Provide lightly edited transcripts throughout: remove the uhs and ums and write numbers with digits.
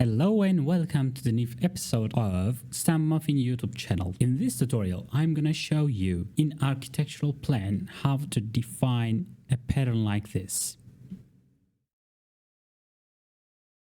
Hello and welcome to the new episode of Sam Muffin YouTube channel. In this tutorial, I'm gonna show you in architectural plan how to define a pattern like this.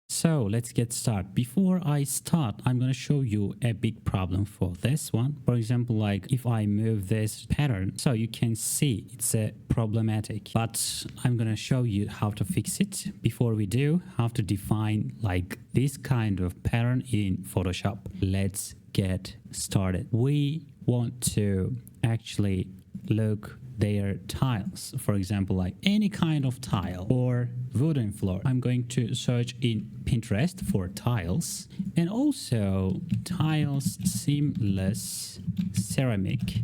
So let's get started. Before I start, I'm going to show you a big problem for this one. For example, like if I move this pattern, so you can see it's a problematic, but I'm going to show you how to fix it. Before we do, how to define like this kind of pattern in Photoshop. Let's get started. We want to actually look their tiles, for example, like any kind of tile or wooden floor. I'm going to search in Pinterest for tiles and also tiles seamless ceramic.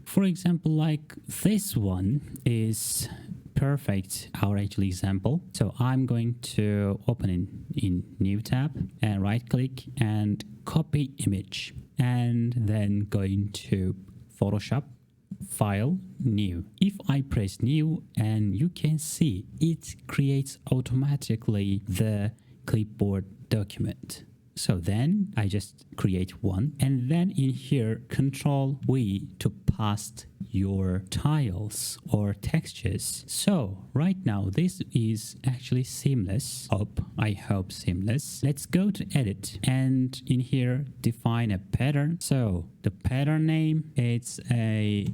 For example, like this one is perfect, our actual example. So I'm going to open in new tab and right click and copy image, and then going to Photoshop, file, new. If I press new, and you can see it creates automatically the clipboard document. So then I just create one, and then in here Control V to paste your tiles or textures. So right now this is actually seamless. I hope seamless. Let's go to edit and in here define a pattern. So the pattern name, it's a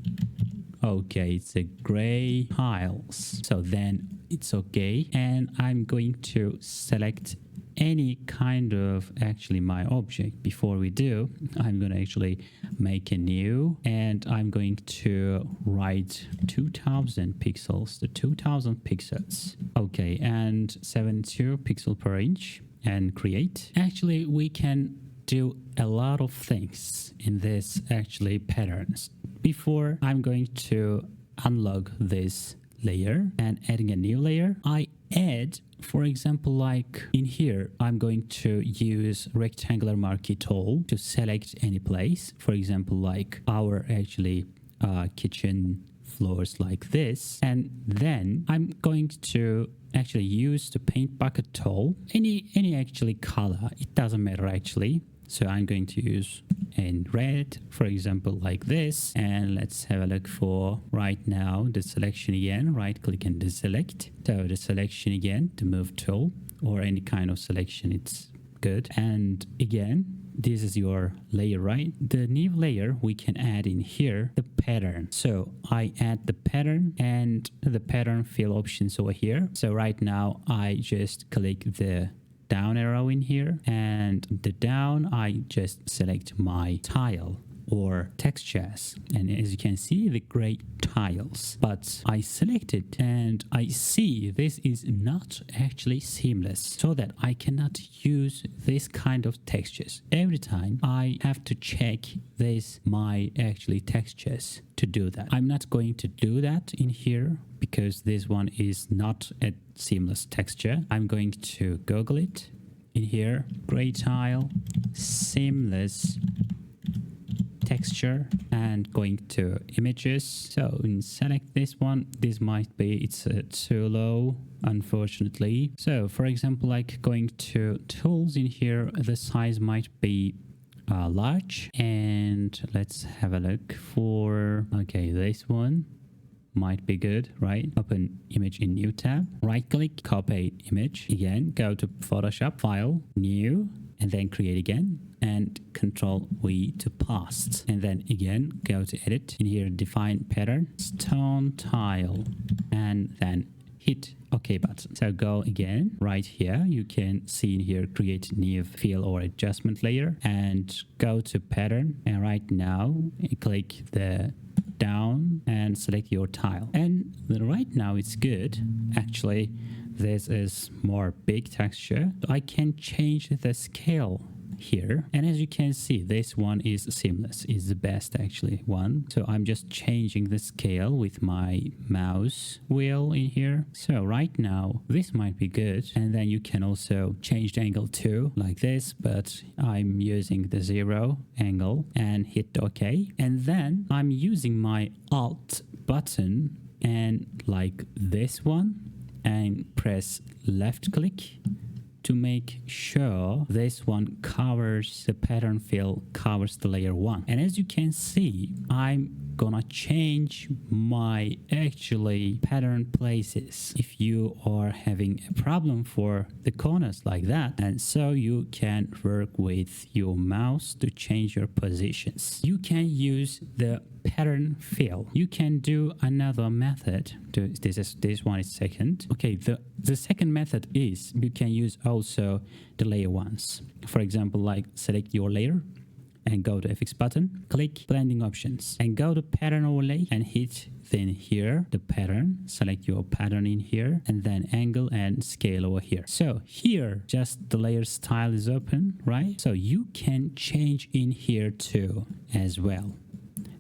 gray tiles. So then it's okay, and I'm going to select any kind of actually my object. Before we do, I'm going to actually make a new, and I'm going to write 2000 pixels to 2000 pixels. Okay, and 72 pixel per inch and create. Actually, we can do a lot of things in this actually patterns. Before, I'm going to unlock this layer and adding a new layer. I add, for example, like in here, I'm going to use rectangular marquee tool to select any place. For example, like our actually kitchen floors like this. And then I'm going to actually use the paint bucket tool. Any actually color, it doesn't matter actually. So I'm going to use in red, for example, like this. And let's have a look for right now the selection again. Right click and deselect. So the selection again, the move tool or any kind of selection, it's good. And again, this is your layer, right? The new layer we can add in here the pattern. So I add the pattern and the pattern fill options over here. So right now I just click the down arrow in here, and the down I just select my tile or textures, and as you can see the gray tiles, but I select it and I see this is not actually seamless, so that I cannot use this kind of textures. Every time I have to check this my actually textures to do that. I'm not going to do that in here because this one is not a seamless texture. I'm going to Google it in here, gray tile seamless texture, and going to images. So in select this one, this might be it's too low unfortunately. So for example, like going to tools in here, the size might be large, and let's have a look for this one might be good, right? Open image in new tab, right click, copy image, again go to Photoshop, file, new, and then create again, and Control V to paste, and then again go to edit, in here define pattern, stone tile, and then hit OK button. So go again right here, you can see in here create new fill or adjustment layer, and go to pattern, and right now click the down and select your tile, and right now it's good. Actually this is more big texture, I can change the scale here, and as you can see this one is seamless, is the best actually one. So I'm just changing the scale with my mouse wheel in here. So right now this might be good, and then you can also change the angle too like this, but I'm using the 0 angle and hit OK, and then I'm using my Alt button and like this one and press left click to make sure this one covers the pattern fill, covers the layer 1. And as you can see, I'm gonna change my actually pattern places if you are having a problem for the corners like that. And so you can work with your mouse to change your positions. You can use the pattern fill. You can do another method. This one is second. Okay, the second method is you can use also the layer ones. For example, like select your layer and go to FX button, click blending options and go to pattern overlay and hit then here the pattern, select your pattern in here and then angle and scale over here. So here just the layer style is open, right? So you can change in here too as well.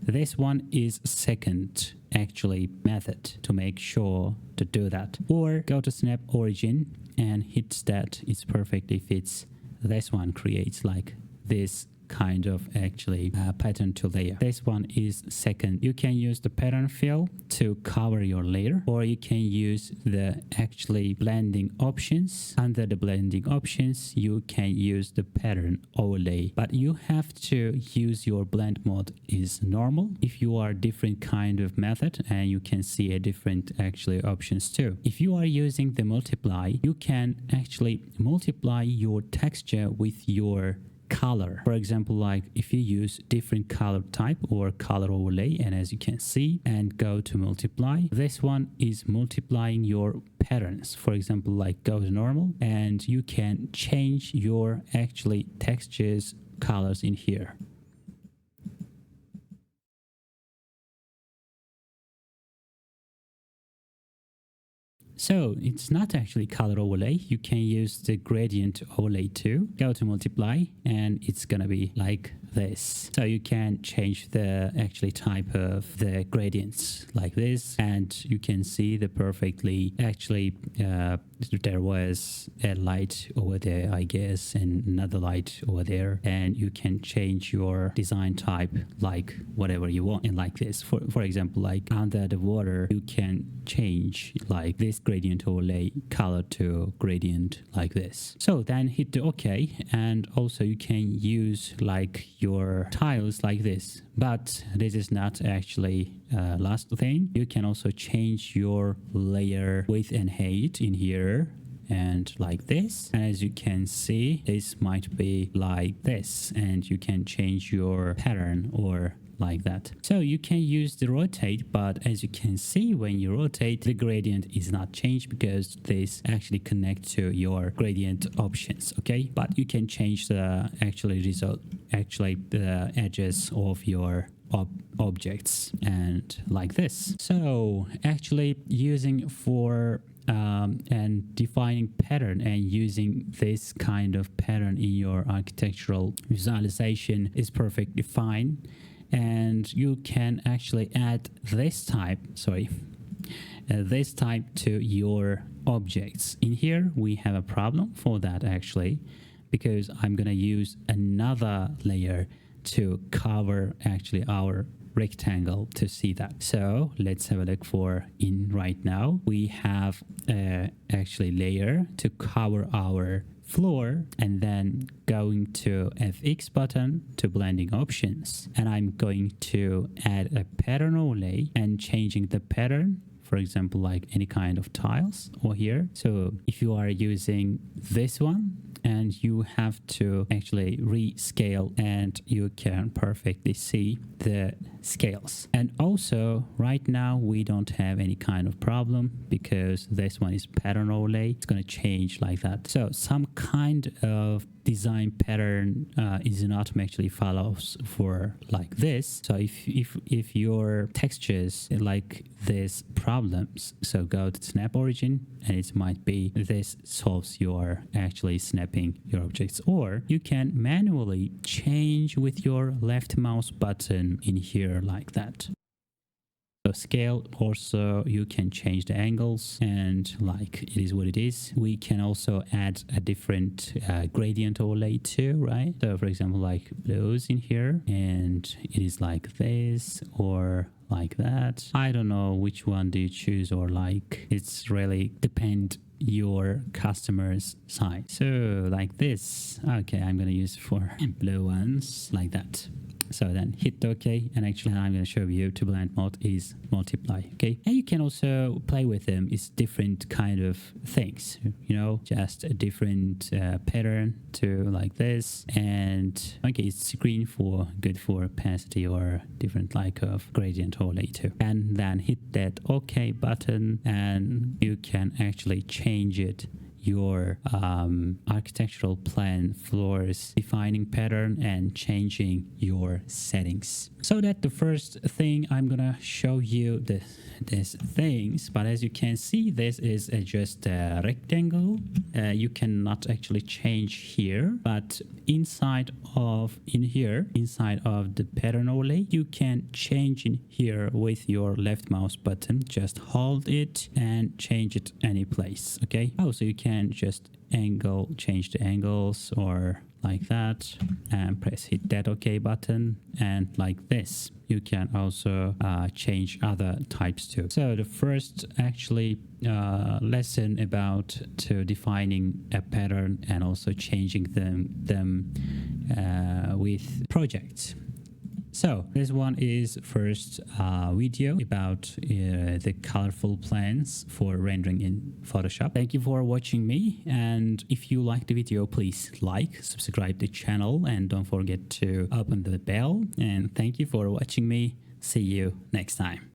This one is second actually method to make sure to do that. Or go to snap origin and hit that it perfectly fits. This one creates like this kind of actually pattern to layer. This one is second. You can use the pattern fill to cover your layer, or you can use the actually blending options. Under the blending options, you can use the pattern overlay, but you have to use your blend mode is normal. If you are different kind of method, and you can see a different actually options too. If you are using the multiply, you can actually multiply your texture with your color. For example, like if you use different color type or color overlay, and as you can see and go to multiply, this one is multiplying your patterns. For example, like go to normal and you can change your actually textures colors in here. So it's not actually color overlay. You can use the gradient overlay too. Go to multiply and it's gonna be like this. So you can change the actually type of the gradients like this, and you can see the perfectly actually there was a light over there, I guess, and another light over there, and you can change your design type like whatever you want. And like this, for example, like under the water, you can change like this gradient overlay color to gradient like this. So then hit the OK, and also you can use like your tiles like this, but this is not actually last thing. You can also change your layer width and height in here and like this, and as you can see, this might be like this, and you can change your pattern or like that. So you can use the rotate, but as you can see, when you rotate, the gradient is not changed because this actually connects to your gradient options. Okay, but you can change the actually result, actually the edges of your objects and like this. So actually using for and defining pattern and using this kind of pattern in your architectural visualization is perfectly fine. And you can actually add this type, this type to your objects. In here, we have a problem for that actually, because I'm gonna use another layer to cover actually our rectangle to see that. So let's have a look for in right now. We have actually layer to cover our floor, and then going to FX button to blending options, and I'm going to add a pattern overlay and changing the pattern, for example, like any kind of tiles over here. So if you are using this one, and you have to actually rescale, and you can perfectly see the scales. And also right now we don't have any kind of problem because this one is pattern overlay. It's going to change like that. So some kind of design pattern is not actually follows for like this. So if your textures like this problems, so go to snap origin, and it might be this solves your actually snapping your objects, or you can manually change with your left mouse button in here like that. So scale, also you can change the angles, and like it is what it is. We can also add a different gradient overlay too, right? So for example, like blues in here, and it is like this or like that. I don't know which one do you choose, or like it's really depend your customer's side. So like this. Okay, I'm going to use for blue ones like that. So then hit OK, and actually I'm going to show you to blend mode is multiply. Okay, and you can also play with them. It's different kind of things, you know, just a different pattern to like this. And okay, it's green for good for opacity or different like of gradient overlay too. And then hit that OK button, and you can actually change it, your architectural plan, floors, defining pattern, and changing your settings. So that the first thing I'm gonna show you these things, but as you can see, this is just a rectangle. You cannot actually change here, but inside of the pattern overlay, you can change in here with your left mouse button. Just hold it and change it any place. Okay, so you can just change the angles or like that, and hit that OK button, and like this. You can also change other types too. So the first actually lesson about to defining a pattern and also changing them with projects. So this one is first video about the colorful plans for rendering in Photoshop. Thank you for watching me, and if you like the video, please like, subscribe the channel, and don't forget to open the bell. And thank you for watching me. See you next time.